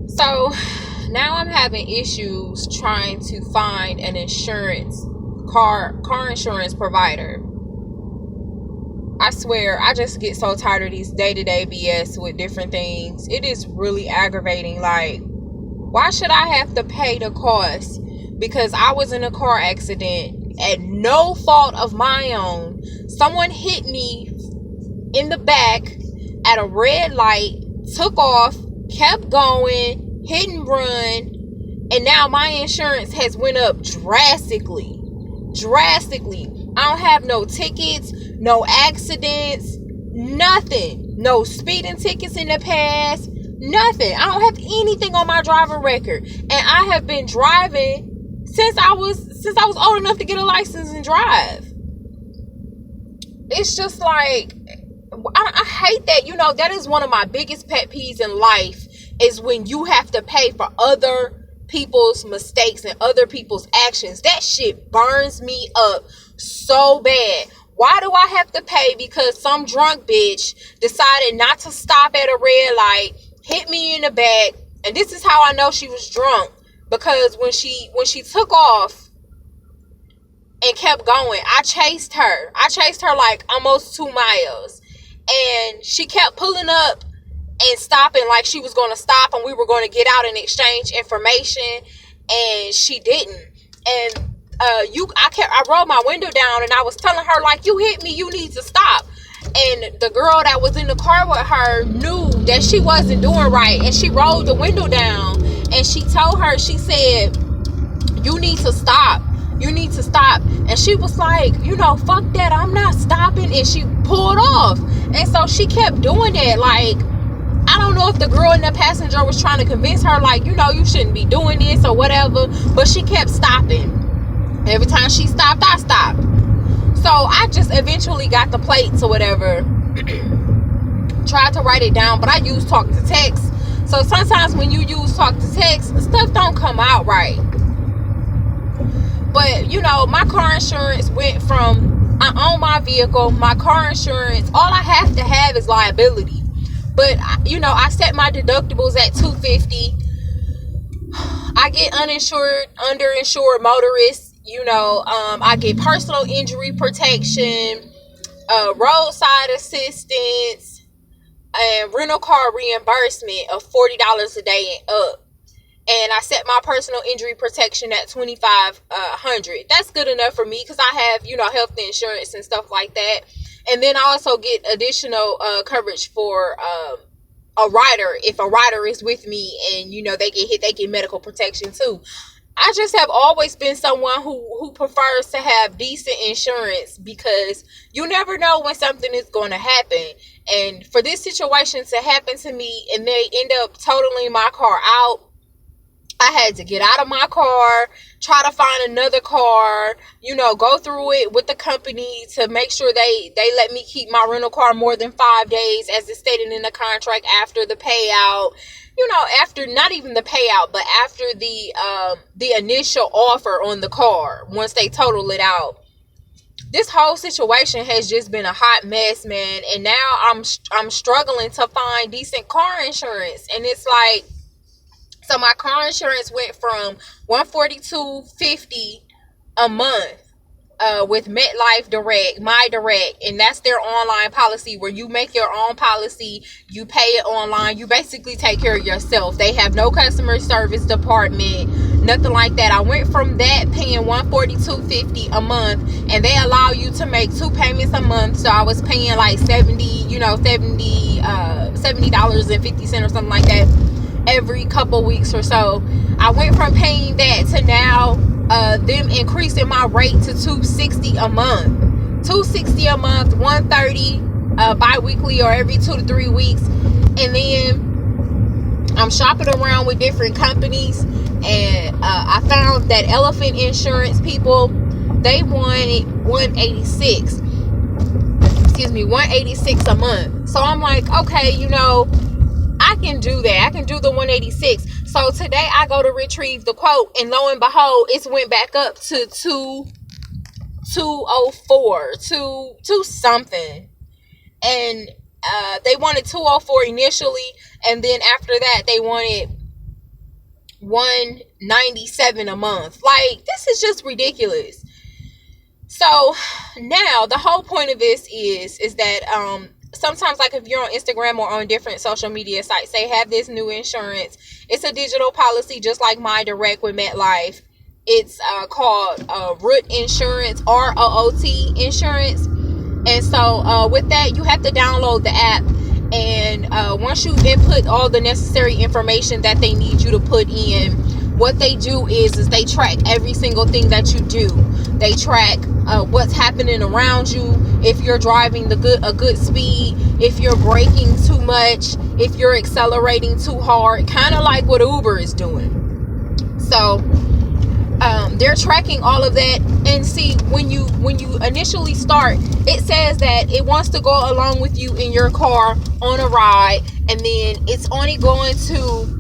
So now I'm having issues trying to find an car insurance provider. I swear, I just get so tired of these day-to-day BS with different things. It is really aggravating. Like, why should I have to pay the cost because I was in a car accident at no fault of my own? Someone hit me in the back at a red light, took off, kept going, hit and run, and now my insurance has went up drastically. I don't have no tickets, no accidents, nothing. No speeding tickets in the past, nothing. I don't have anything on my driving record, and I have been driving since I was old enough to get a license and drive. It's just like, I hate that. That is one of my biggest pet peeves in life, is when you have to pay for other people's mistakes and other people's actions. That shit burns me up so bad. Why do I have to pay because some drunk bitch decided not to stop at a red light, hit me in the back? And this is how I know she was drunk, because when she took off and kept going, I chased her like almost 2 miles, and she kept pulling up and stopping like she was going to stop and we were going to get out and exchange information, and she didn't. And I rolled my window down and I was telling her, like, you hit me, you need to stop. And the girl that was in the car with her knew that she wasn't doing right, and she rolled the window down and she told her, she said, you need to stop. And she was like, fuck that, I'm not stopping. And she pulled off. And so she kept doing that. Like, I don't know if the girl in the passenger was trying to convince her, like, you shouldn't be doing this or whatever, but she kept stopping. Every time she stopped, I stopped. So I just eventually got the plates or whatever. Tried to write it down, but I use talk to text. So sometimes when you use talk to text, stuff don't come out right. But, my car insurance went from, I own my vehicle, my car insurance, all I have to have is liability. But, I set my deductibles at $250. I get uninsured, underinsured motorists. I get personal injury protection, roadside assistance, and rental car reimbursement of $40 a day and up. And I set my personal injury protection at $2,500. That's good enough for me because I have, health insurance and stuff like that. And then I also get additional coverage for a rider. If a rider is with me and, they get hit, they get medical protection too. I just have always been someone who prefers to have decent insurance, because you never know when something is going to happen. And for this situation to happen to me and they end up totaling my car out, I had to get out of my car, try to find another car, go through it with the company to make sure they let me keep my rental car more than 5 days, as is stated in the contract, after the payout. After not even the payout, but after the initial offer on the car, once they total it out. This whole situation has just been a hot mess, man. And now I'm struggling to find decent car insurance. And it's like, so my car insurance went from $142.50 a month with MetLife Direct, My Direct, and that's their online policy where you make your own policy, you pay it online, you basically take care of yourself. They have no customer service department, nothing like that. I went from that paying $142.50 a month, and they allow you to make 2 payments a month. So I was paying like $70.50 or something like that every couple weeks or so. I went from paying that to now them increasing my rate to $260 a month. $260 a month, $130 bi-weekly or every 2 to 3 weeks. And then I'm shopping around with different companies, and I found that Elephant Insurance people, they wanted $186 a month. So I'm like, okay, I can do that. I can do the $186. So today I go to retrieve the quote, and lo and behold, it's went back up to $204 something. And they wanted $204 initially, and then after that they wanted $197 a month. Like, this is just ridiculous. So now the whole point of this is that sometimes, like, if you're on Instagram or on different social media sites, they have this new insurance. It's a digital policy, just like My Direct with MetLife. It's called Root Insurance, ROOT Insurance. And so with that, you have to download the app. And once you input all the necessary information that they need you to put in, what they do is they track every single thing that you do. They track what's happening around you, if you're driving a good speed, if you're braking too much, if you're accelerating too hard, kind of like what Uber is doing. So they're tracking all of that. And see, when you initially start, it says that it wants to go along with you in your car on a ride, and then it's only going to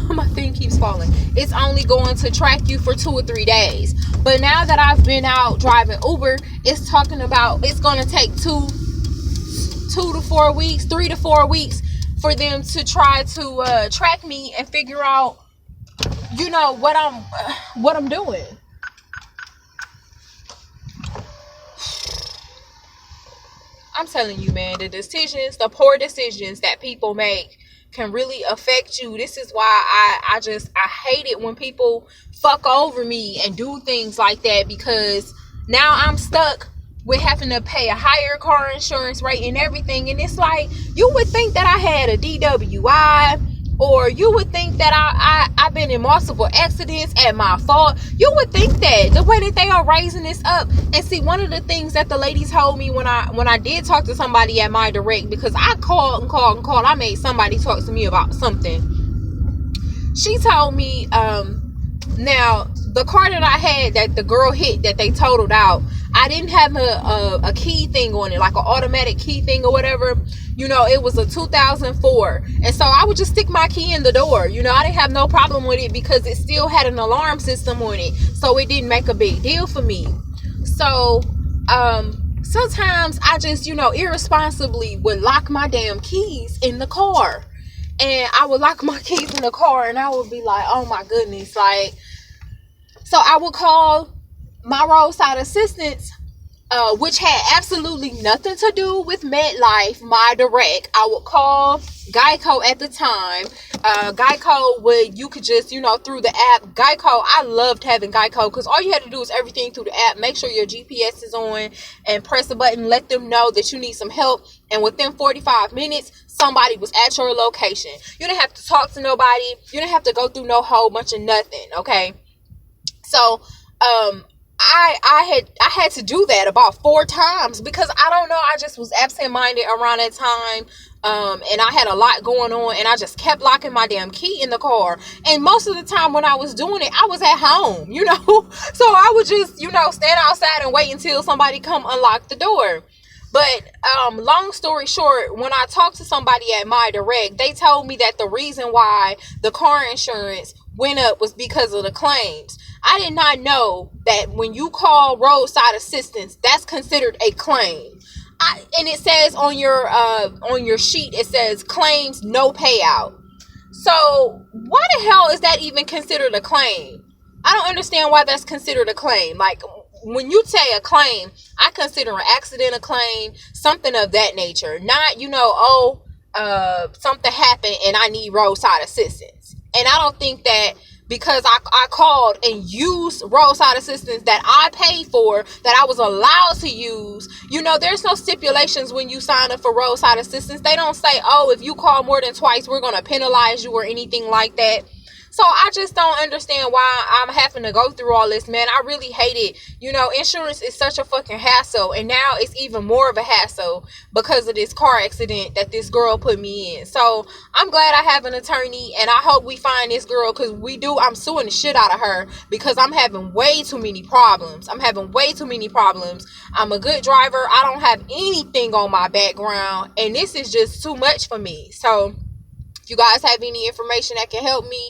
my thing keeps falling. It's only going to track you for 2 or 3 days. But now that I've been out driving Uber, it's talking about it's going to take 2 to 4 weeks, 3 to 4 weeks for them to try to track me and figure out, you know, what I'm doing. I'm telling you, man, the poor decisions that people make can really affect you. This is why I hate it when people fuck over me and do things like that, because now I'm stuck with having to pay a higher car insurance rate and everything. And it's like, you would think that I had a DWI, or you would think that I've been in multiple accidents at my fault. You would think that the way that they are raising this up. And see, one of the things that the ladies told me when I did talk to somebody at My Direct, because I called, I made somebody talk to me about something. She told me, now the car that I had that the girl hit, that they totaled out, I didn't have a key thing on it, like an automatic key thing or whatever. You know, it was a 2004. And so I would just stick my key in the door. You know, I didn't have no problem with it because it still had an alarm system on it. So it didn't make a big deal for me. So sometimes I just, you know, irresponsibly would lock my damn keys in the car. And I would lock my keys in the car and I would be like, oh my goodness. Like, so I would call my roadside assistance, which had absolutely nothing to do with MetLife, My Direct. I would call Geico at the time. Geico you could just, you know, through the app. Geico, I loved having Geico because all you had to do is everything through the app. Make sure your GPS is on and press a button. Let them know that you need some help. And within 45 minutes, somebody was at your location. You didn't have to talk to nobody. You didn't have to go through no whole bunch of nothing, okay? So, I had to do that about 4 times because I don't know, I just was absent-minded around that time, and I had a lot going on, and I just kept locking my damn key in the car. And most of the time when I was doing it, I was at home, you know, so I would just, you know, stand outside and wait until somebody come unlock the door. But long story short, when I talked to somebody at My Direct, they told me that the reason why the car insurance went up was because of the claims. I did not know that when you call roadside assistance, that's considered a claim. And it says on your sheet, it says claims no payout. So why the hell is that even considered a claim? I don't understand why that's considered a claim. Like, when you say a claim, I consider an accident a claim, something of that nature. Not, you know, something happened and I need roadside assistance. And I don't think that because I called and used roadside assistance that I paid for, that I was allowed to use. You know, there's no stipulations when you sign up for roadside assistance. They don't say, oh, if you call more than twice, we're going to penalize you or anything like that. So I just don't understand why I'm having to go through all this, man. I really hate it. You know, insurance is such a fucking hassle. And now it's even more of a hassle because of this car accident that this girl put me in. So I'm glad I have an attorney, and I hope we find this girl, because I'm suing the shit out of her because I'm having way too many problems. I'm a good driver. I don't have anything on my background, and this is just too much for me. So if you guys have any information that can help me,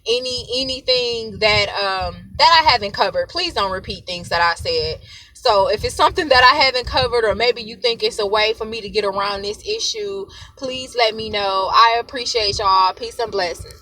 anything that I haven't covered, please don't repeat things that I said. So if it's something that I haven't covered, or maybe you think it's a way for me to get around this issue, please let me know. I appreciate y'all. Peace and blessings.